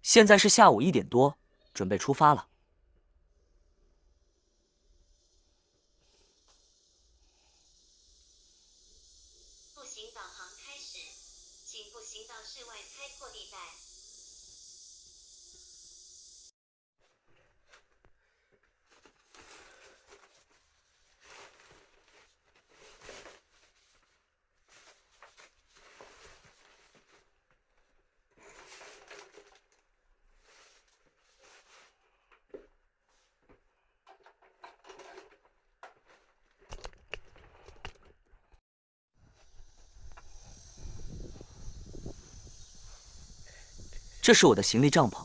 现在是下午1点多，准备出发了。步行导航开始，请步行到室外开阔地带。这是我的行李帐篷。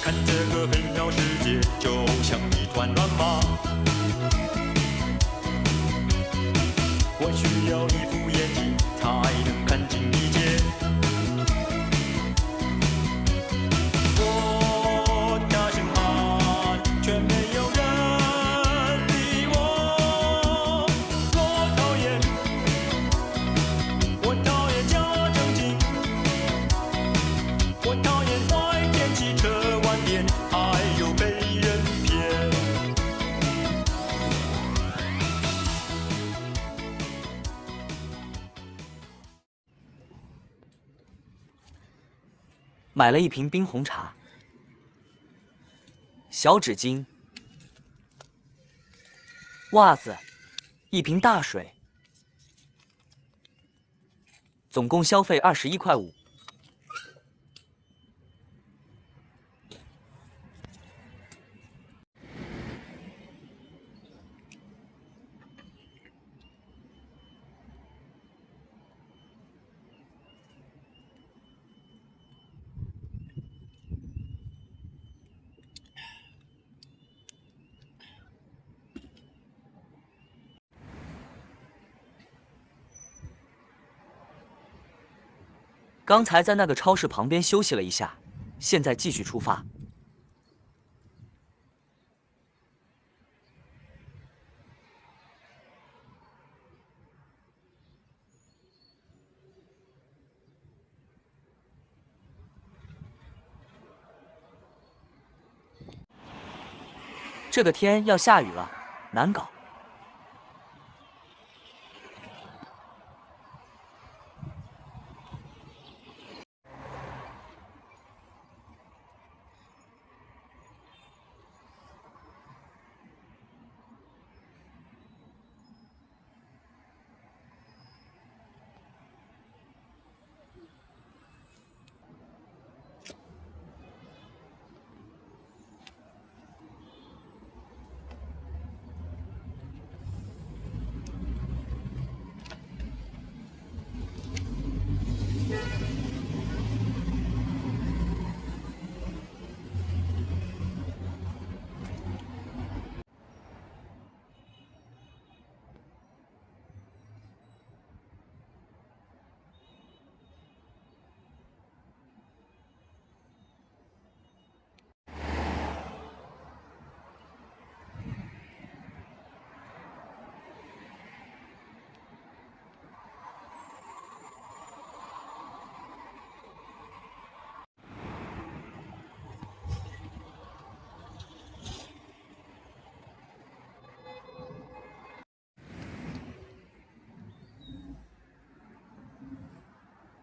看这个飞鸟世界，就像一团乱麻。我需要一副眼镜，才能看清一切。我大声喊，却没有人理我。我讨厌，我讨厌假正经，我讨厌坏天气、车晚点，还有被人骗。买了一瓶冰红茶，小纸巾，袜子，一瓶大水，总共消费21.5块。刚才在那个超市旁边休息了一下，现在继续出发。这个天要下雨了，难搞。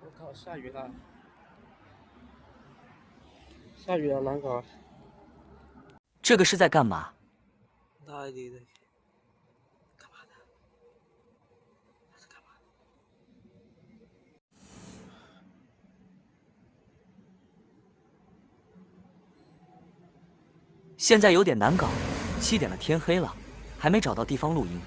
我靠，下雨了，下雨了，难搞。这个是在干嘛？大一点的，干嘛的？那是干嘛的？现在有点难搞，7点了，天黑了，还没找到地方露营。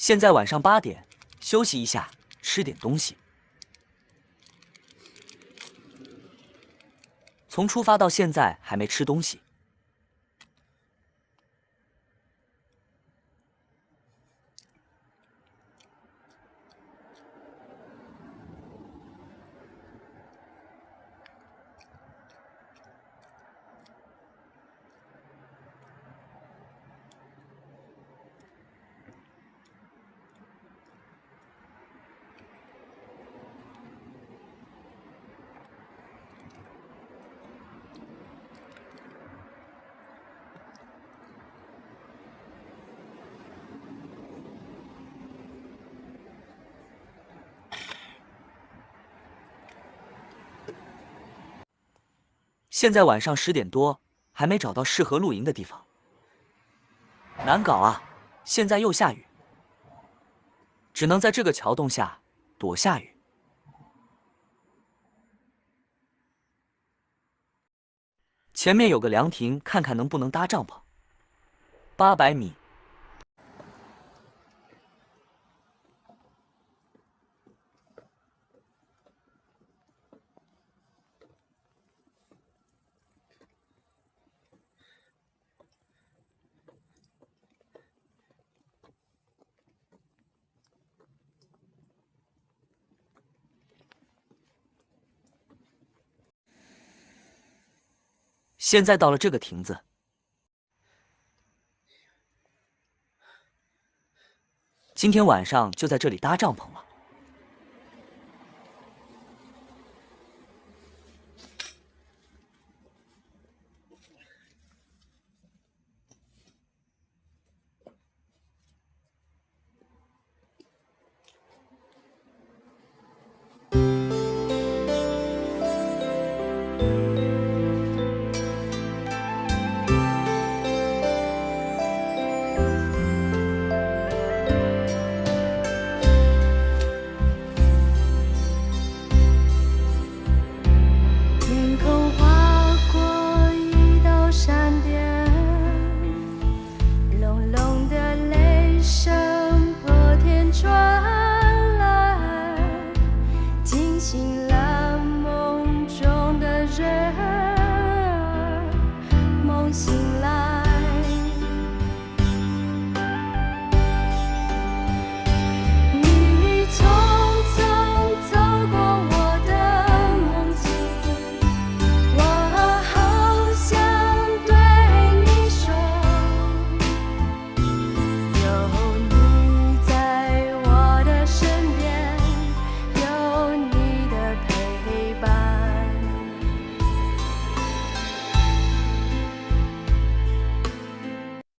现在晚上8点，休息一下，吃点东西。从出发到现在还没吃东西。现在晚上10点多，还没找到适合露营的地方，难搞啊！现在又下雨，只能在这个桥洞下躲下雨。前面有个凉亭，看看能不能搭帐篷。800米。现在到了这个亭子，今天晚上就在这里搭帐篷了。